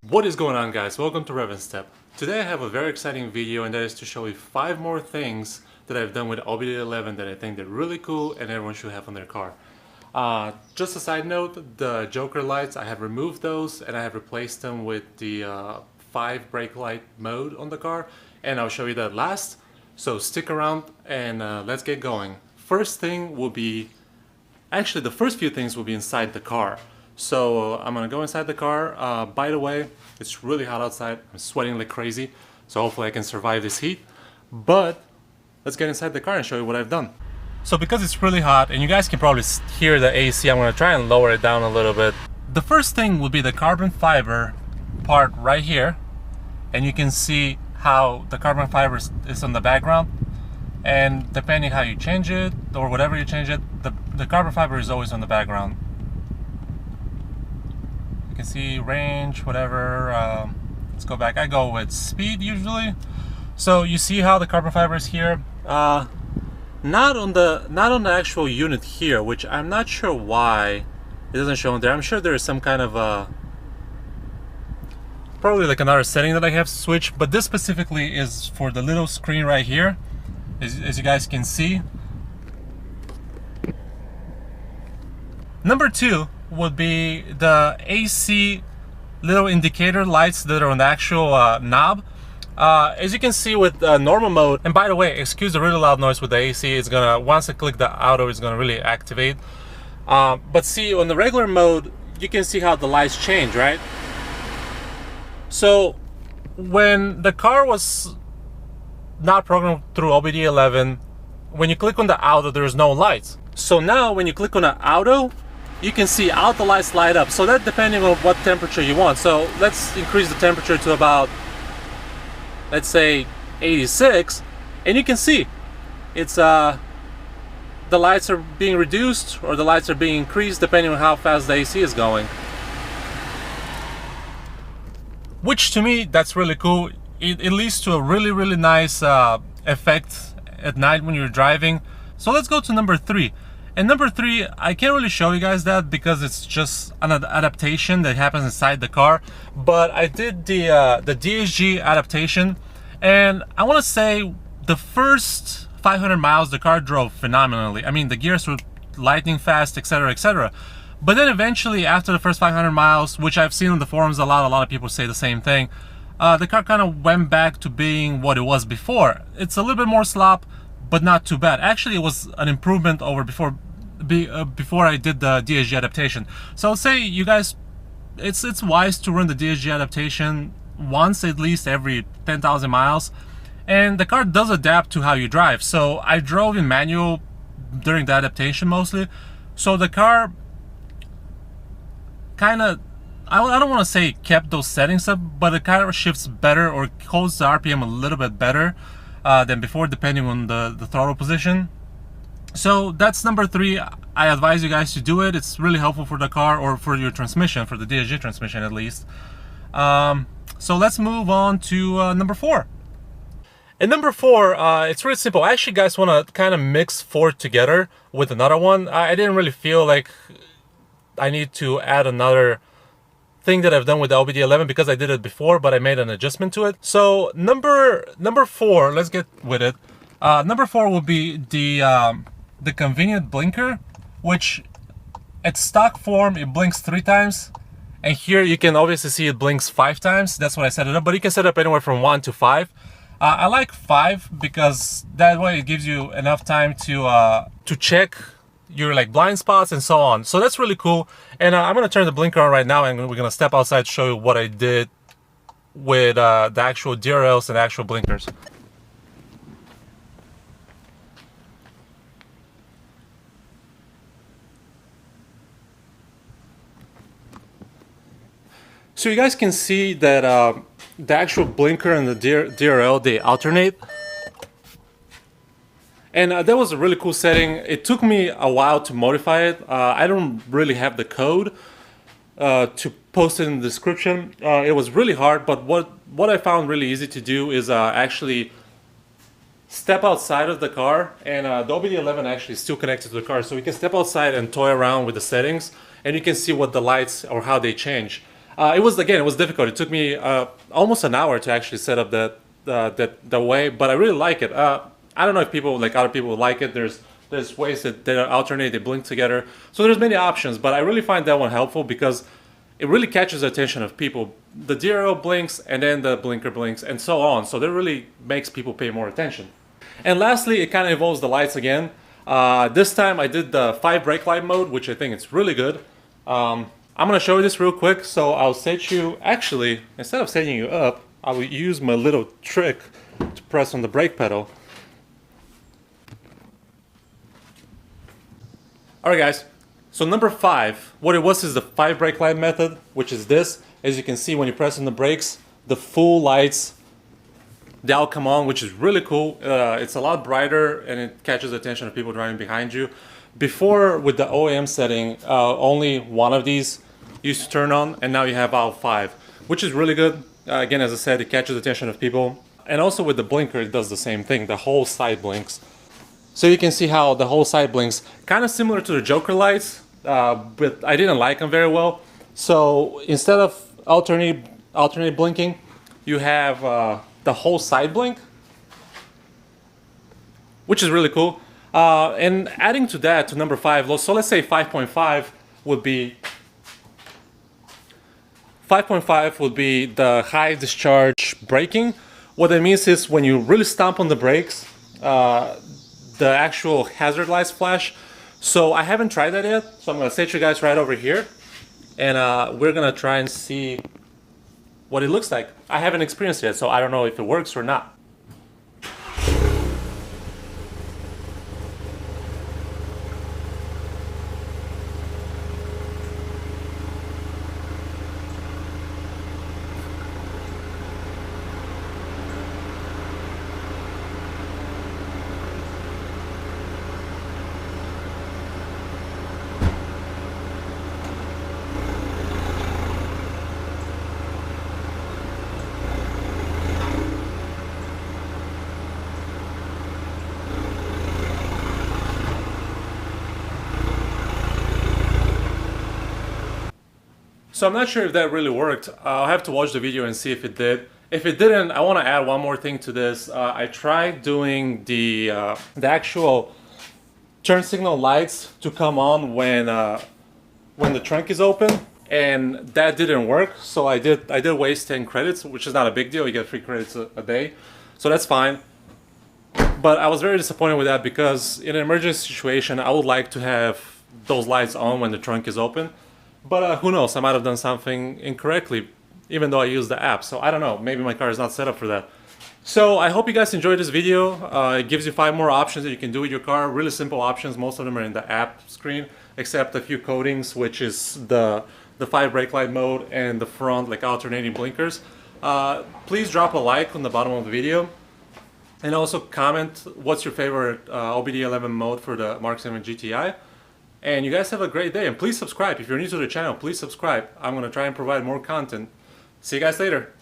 What is going on, guys? Welcome to Rev and Step. Today I have a very exciting video, and that is to show you 5 more things that I've done with OBDeleven that I think they're really cool and everyone should have on their car. Just a side note, the Joker lights, I have removed those and I have replaced them with the 5 brake light mode on the car, and I'll show you that last. So stick around and let's get going. First thing will be, actually the first few things will be inside the car. So I'm gonna go inside the car. By the way, it's really hot outside. I'm sweating like crazy, so hopefully I can survive this heat. But let's get inside the car and show you what I've done. So because it's really hot, and you guys can probably hear the AC, I'm gonna try and lower it down a little bit. The first thing will be the carbon fiber part right here, and you can see how the carbon fiber is on the background. And depending how you change it, or whatever you change it, the carbon fiber is always on the background. You can see range, whatever. Let's go back. I go with speed usually. So you see how the carbon fiber is here. Not on the actual unit here, which I'm not sure why it doesn't show on there. I'm sure there is some kind of probably like another setting that I have to switch. But this specifically is for the little screen right here, as you guys can see. Number 2 would be the AC little indicator lights that are on the actual knob. As you can see with normal mode, and by the way, excuse the really loud noise with the AC, it's gonna, once I click the auto, it's gonna really activate. But see, on the regular mode, you can see how the lights change, right? So when the car was not programmed through OBDeleven, when you click on the auto, there's no lights. So now when you click on the auto, you can see out the lights light up. So that depending on what temperature you want. So let's increase the temperature to about, let's say 86, and you can see it's the lights are being reduced or the lights are being increased depending on how fast the AC is going. Which to me, that's really cool. It leads to a really nice effect at night when you're driving. So let's go to number 3. And number 3, I can't really show you guys that because it's just an adaptation that happens inside the car. But I did the Dsg Adaptation, and I want to say the first 500 miles the car drove phenomenally. I mean, the gears were lightning fast, etc, etc. But then eventually, after the first 500 miles, which I've seen on the forums a lot of people say the same thing, the car kind of went back to being what it was before. It's a little bit more slop, but not too bad. Actually, it was an improvement over before I did the Dsg Adaptation. So I'll say you guys, it's wise to run the Dsg Adaptation once at least every 10,000 miles, and the car does adapt to how you drive. So I drove in manual during the adaptation mostly, so the car kind of, I don't want to say kept those settings up, but the car shifts better or holds the RPM a little bit better than before, depending on the throttle position. So that's number 3. I advise you guys to do it. It's really helpful for the car, or for your transmission, for the DSG transmission at least. So let's move on to number 4. And number 4, it's really simple. I actually, guys, want to kind of mix 4 together with another one. I didn't really feel like I need to add another thing that I've done with the OBDeleven because I did it before, but I made an adjustment to it. So number 4, let's get with it. Number 4 will be the convenient blinker, which at stock form it blinks 3 times, and here you can obviously see it blinks 5 times. That's what I set it up, but you can set it up anywhere from 1 to 5. I like 5 because that way it gives you enough time to check your like blind spots and so on. So that's really cool. And I'm gonna turn the blinker on right now, and we're gonna step outside to show you what I did with the actual DRLs and the actual blinkers. So you guys can see that the actual blinker and the DRL, they alternate. And that was a really cool setting. It took me a while to modify it. I don't really have the code to post it in the description. It was really hard, but what I found really easy to do is actually step outside of the car, and the OBDeleven actually is still connected to the car, so we can step outside and toy around with the settings, and you can see what the lights or how they change. It was difficult. It took me almost an hour to actually set up that way, but I really like it. I don't know if people like other people like it. There's ways that they alternate, they blink together. So there's many options, but I really find that one helpful because it really catches the attention of people. The DRL blinks and then the blinker blinks and so on. So that really makes people pay more attention. And lastly, it kind of involves the lights again. This time I did the 5 brake light mode, which I think it's really good. I'm gonna show you this real quick. So I'll set you, actually, instead of setting you up, I will use my little trick to press on the brake pedal. Alright guys, so number 5, what it was is the 5 brake light method, which is this. As you can see, when you press on the brakes, the full lights, they all come on, which is really cool. It's a lot brighter and it catches the attention of people driving behind you. Before, with the OEM setting, only one of these used to turn on, and now you have all 5, which is really good. Again, as I said, it catches the attention of people. And also with the blinker, it does the same thing. The whole side blinks. So you can see how the whole side blinks, kind of similar to the Joker lights, but I didn't like them very well. So instead of alternate blinking, you have the whole side blink, which is really cool. And adding to that, to number 5, so let's say 5.5 would be the high discharge braking. What that means is when you really stomp on the brakes, the actual hazard lights flash. So I haven't tried that yet, so I'm gonna set you guys right over here, and we're gonna try and see what it looks like. I haven't experienced it yet, so I don't know if it works or not. So I'm not sure if that really worked. I'll have to watch the video and see if it did. If it didn't, I want to add one more thing to this. I tried doing the actual turn signal lights to come on when the trunk is open, and that didn't work. So I did waste 10 credits, which is not a big deal. You get 3 credits a day, so that's fine. But I was very disappointed with that because in an emergency situation, I would like to have those lights on when the trunk is open. But who knows, I might have done something incorrectly, even though I used the app. So I don't know, maybe my car is not set up for that. So I hope you guys enjoyed this video. It gives you 5 more options that you can do with your car. Really simple options. Most of them are in the app screen, except a few coatings, which is the 5 brake light mode and the front, like alternating blinkers. Please drop a like on the bottom of the video. And also comment what's your favorite OBDeleven mode for the MK7 GTI. And you guys have a great day, and please subscribe. If you're new to the channel, please subscribe. I'm going to try and provide more content. See you guys later.